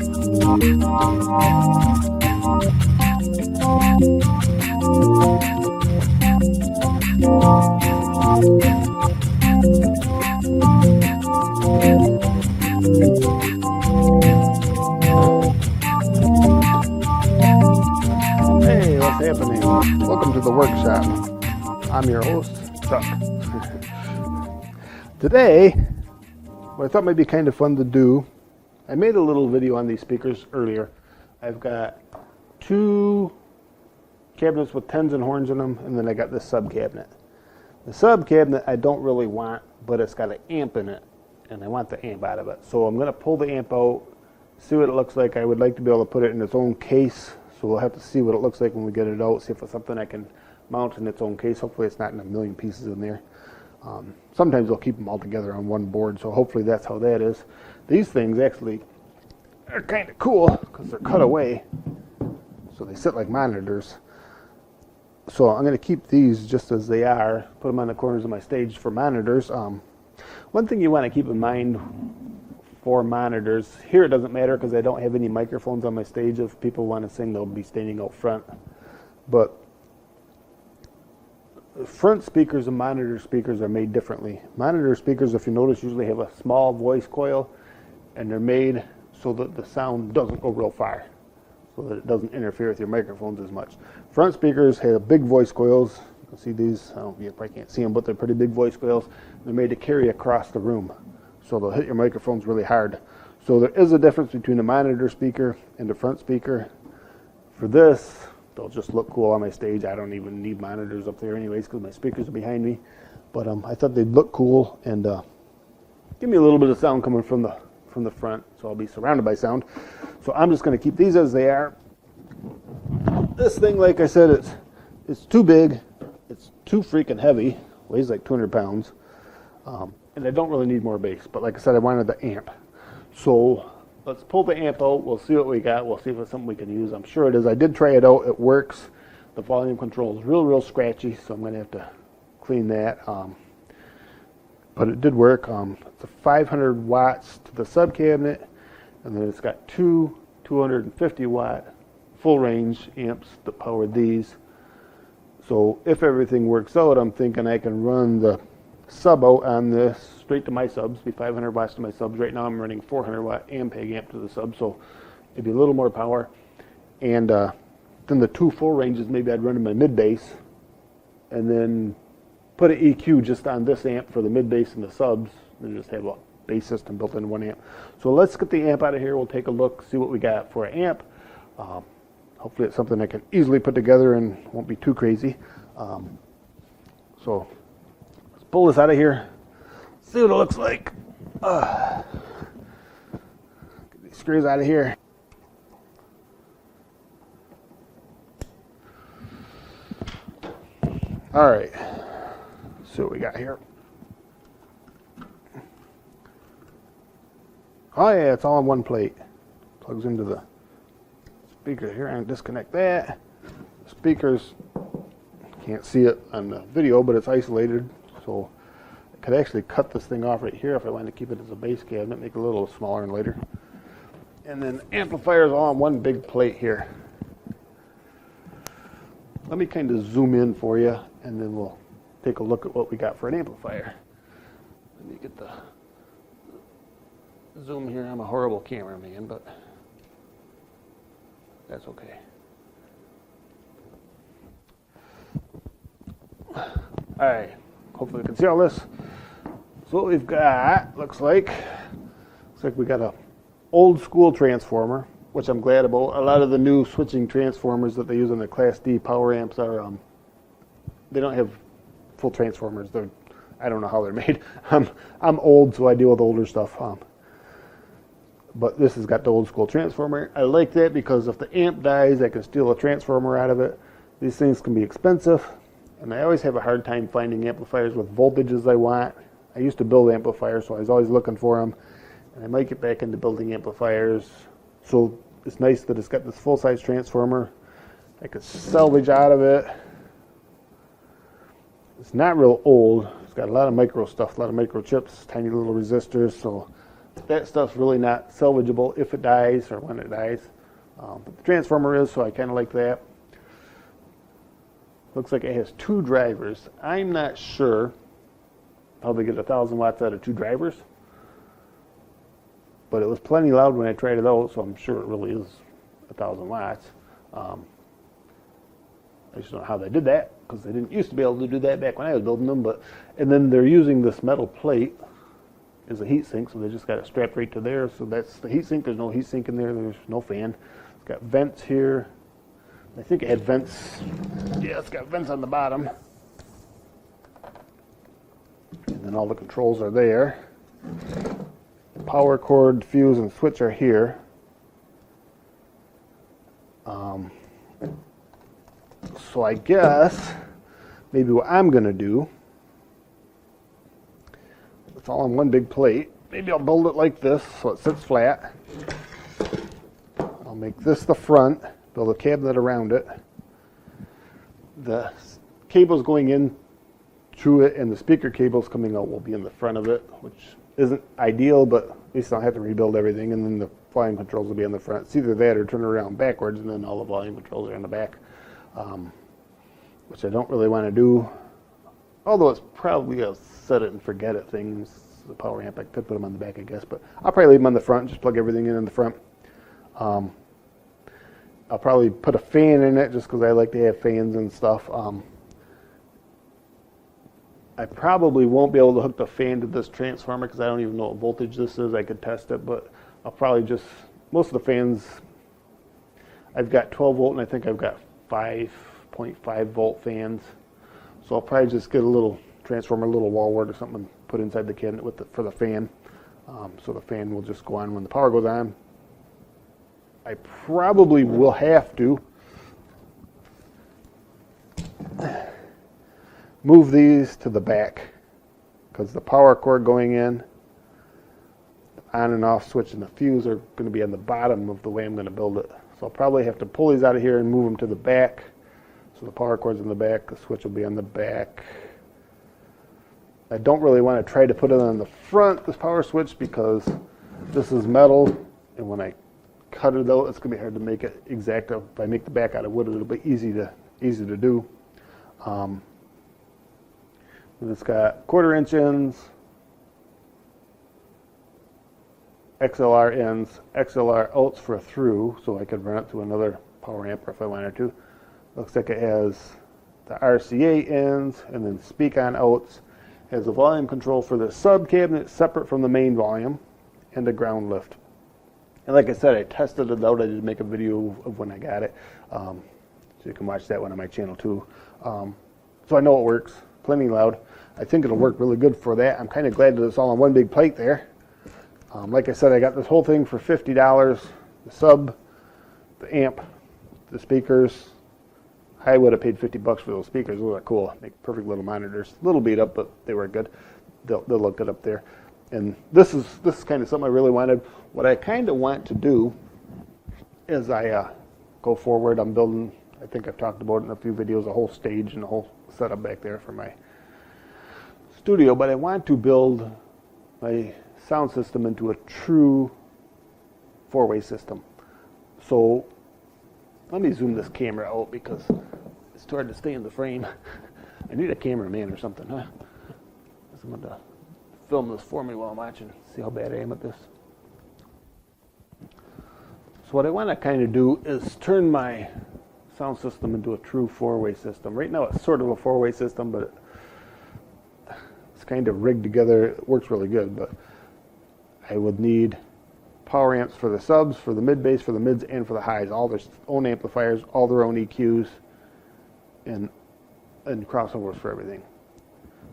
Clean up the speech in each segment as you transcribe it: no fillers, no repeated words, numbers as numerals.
Hey, what's happening? Welcome to the workshop. I'm your host, Chuck. Today, what I thought might be kind of fun to do, I made a little video on these speakers earlier. I've got two cabinets with tens and horns in them, and then I got this sub cabinet. The sub cabinet I don't really want, but it's got an amp in it, and I want the amp out of it. So I'm going to pull the amp out, see what it looks like. I would like to be able to put it in its own case, so we'll have to see what it looks like when we get it out, see if it's something I can mount in its own case. Hopefully it's not in a million pieces in there. Sometimes they'll keep them all together on one board, so hopefully that's how that is. These things actually are kind of cool because they're cut away, so they sit like monitors. So I'm going to keep these just as they are, put them on the corners of my stage for monitors. One thing you want to keep in mind for monitors, here it doesn't matter because I don't have any microphones on my stage. If people want to sing, they'll be standing out front. But front speakers and monitor speakers are made differently. Monitor speakers, if you notice, usually have a small voice coil, and they're made so that the sound doesn't go real far, so that it doesn't interfere with your microphones as much. Front speakers have big voice coils. You can see these. You probably can't see them, but they're pretty big voice coils. They're made to carry across the room, so they'll hit your microphones really hard. So there is a difference between a monitor speaker and a front speaker. For this, they'll just look cool on my stage. I don't even need monitors up there anyways because my speakers are behind me. But I thought they'd look cool and give me a little bit of sound coming from the front, so I'll be surrounded by sound. So I'm just going to keep these as they are. This thing, like I said, it's too big. It's too freaking heavy. Weighs like 200 pounds. And I don't really need more bass. But like I said, I wanted the amp. So let's pull the amp out. We'll see what we got. We'll see if it's something we can use. I'm sure it is. I did try it out. It works. The volume control is real scratchy, so I'm going to have to clean that. But it did work. It's a 500 watts to the sub cabinet, and then it's got two 250 watt full range amps that power these. So if everything works out, I'm thinking I can run the sub out on this straight to my subs, be 500 watts to my subs. Right now I'm running 400 watt Ampeg amp to the sub, so it'd be a little more power. And then the two full ranges, maybe I'd run in my mid bass, and then put an EQ just on this amp for the mid bass and the subs, and just have a bass system built into one amp. So let's get the amp out of here. We'll take a look, see what we got for an amp. Hopefully it's something I can easily put together and won't be too crazy. So let's pull this out of here, see what it looks like. Get these screws out of here. All right, see what we got here. Oh yeah, it's all on one plate. Plugs into the speaker here, and disconnect that. Speakers, can't see it on the video, but it's isolated, so I could actually cut this thing off right here if I wanted to keep it as a bass cabinet, make it a little smaller and lighter. And then amplifiers all on one big plate here. Let me kind of zoom in for you, and then we'll take a look at what we got for an amplifier. Let me get the zoom here. I'm a horrible cameraman, but that's okay. All right, hopefully you can see all this. So what we've got, looks like we got a old school transformer, which I'm glad about. A lot of the new switching transformers that they use on the Class D power amps are, they don't have full transformers. I don't know how they're made. I'm old, so I deal with older stuff. But this has got the old school transformer. I like that because if the amp dies, I can steal a transformer out of it. These things can be expensive, and I always have a hard time finding amplifiers with voltages I want. I used to build amplifiers, so I was always looking for them, and I might get back into building amplifiers. So it's nice that it's got this full-size transformer. I could salvage out of it. It's not real old. It's got a lot of micro stuff, a lot of micro chips, tiny little resistors, so that stuff's really not salvageable if it dies or when it dies. But the transformer is, so I kind of like that. Looks like it has 2 drivers. I'm not sure how they get 1,000 watts out of 2 drivers, but it was plenty loud when I tried it out, so I'm sure it really is 1,000 watts. I just don't know how they did that, because they didn't used to be able to do that back when I was building them. And then they're using this metal plate as a heat sink, so they just got it strapped right to there. So that's the heat sink. There's no heat sink in there. There's no fan. It's got vents here. I think it had vents. Yeah, it's got vents on the bottom. And then all the controls are there. The power cord, fuse, and switch are here. So I guess maybe what I'm going to do, it's all on one big plate. Maybe I'll build it like this so it sits flat. I'll make this the front, build a cabinet around it. The cables going in through it and the speaker cables coming out will be in the front of it, which isn't ideal, but at least I don't have to rebuild everything. And then the volume controls will be in the front. It's either that or turn it around backwards, and then all the volume controls are in the back, which I don't really want to do. Although it's probably a set it and forget it thing. The power amp, I could put them on the back, I guess, but I'll probably leave them on the front, just plug everything in the front. I'll probably put a fan in it just because I like to have fans and stuff. I probably won't be able to hook the fan to this transformer because I don't even know what voltage this is. I could test it, but I'll probably just, most of the fans, I've got 12 volt and I think I've got 5.5 volt fans. So I'll probably just get a little transformer, a little wall wart or something and put inside the cabinet for the fan. So the fan will just go on when the power goes on. I probably will have to move these to the back because the power cord going in, the on and off switch and the fuse are going to be on the bottom of the way I'm going to build it. So I'll probably have to pull these out of here and move them to the back. So the power cord's in the back, the switch will be on the back. I don't really want to try to put it on the front, this power switch, because this is metal, and when I cut it out, it's going to be hard to make it exact. If I make the back out of wood, it'll be easy to do. And it's got 1/4 inch ends, XLR ends, XLR outs for a through, so I could run it to another power amp if I wanted to. Looks like it has the RCA ends and then speak on outs. Has a volume control for the sub cabinet separate from the main volume and a ground lift. And like I said, I tested it out. I did make a video of when I got it. So you can watch that one on my channel too. So I know it works. Plenty loud. I think it'll work really good for that. I'm kind of glad that it's all on one big plate there. Like I said, I got this whole thing for $50. The sub, the amp, the speakers. I would have paid $50 for those speakers. Those are cool. Make perfect little monitors. A little beat up, but they were good. They'll look good up there. And this is kind of something I really wanted. What I kind of want to do is I go forward. I'm building, I think I've talked about it in a few videos, a whole stage and a whole setup back there for my studio. But I want to build my sound system into a true 4-way system. So let me zoom this camera out because it's too hard to stay in the frame. I need a cameraman or something, huh? Someone to film this for me while I'm watching. See how bad I am at this. So what I want to kind of do is turn my sound system into a true 4-way system. Right now it's sort of a 4-way system, but it's kind of rigged together. It works really good, but I would need power amps for the subs, for the mid bass, for the mids, and for the highs. All their own amplifiers, all their own EQs, and crossovers for everything.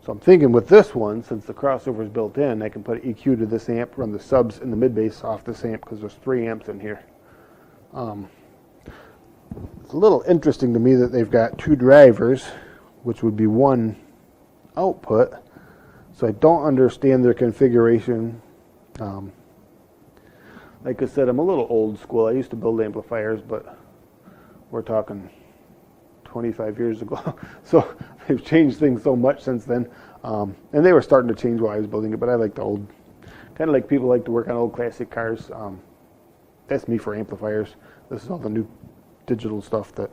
So I'm thinking with this one, since the crossover is built in, I can put an EQ to this amp, run the subs and the mid bass off this amp because there's 3 amps in here. It's a little interesting to me that they've got 2 drivers, which would be 1 output. So I don't understand their configuration. Like I said, I'm a little old school. I used to build amplifiers, but we're talking 25 years ago. So they've changed things so much since then. And they were starting to change while I was building it, but I like the old Kind of like people like to work on old classic cars. That's me for amplifiers. This is all the new digital stuff that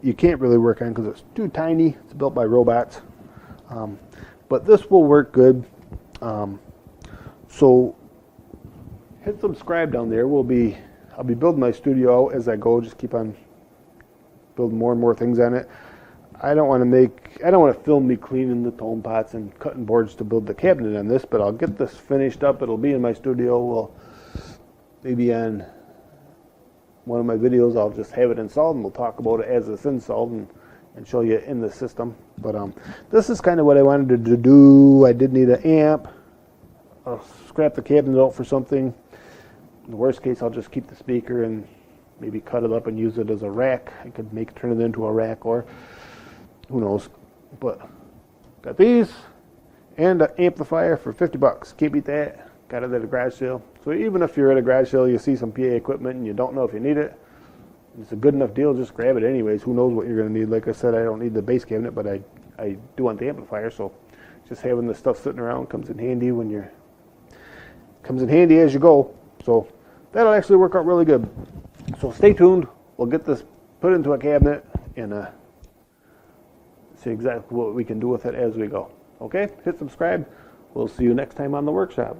you can't really work on because it's too tiny. It's built by robots. But this will work good. So hit subscribe down there. I'll be building my studio out as I go. Just keep on building more and more things on it. I don't want to film me cleaning the tone pots and cutting boards to build the cabinet on this, but I'll get this finished up. It'll be in my studio. Well, maybe on one of my videos I'll just have it installed and we'll talk about it as it's installed and show you in the system. But this is kind of what I wanted to do. I did need an amp. I'll scrap the cabinet out for something. In the worst case, I'll just keep the speaker and maybe cut it up and use it as a rack. I could turn it into a rack, or who knows. But got these and an amplifier for 50 bucks. Can't beat that. Got it at a garage sale. So even if you're at a garage sale, you see some PA equipment and you don't know if you need it, it's a good enough deal, just grab it anyways. Who knows what you're going to need. Like I said, I don't need the bass cabinet, but I do want the amplifier, so just having this stuff sitting around comes in handy as you go. So that'll actually work out really good. So stay tuned. We'll get this put into a cabinet and see exactly what we can do with it as we go. Okay, hit subscribe. We'll see you next time on the workshop.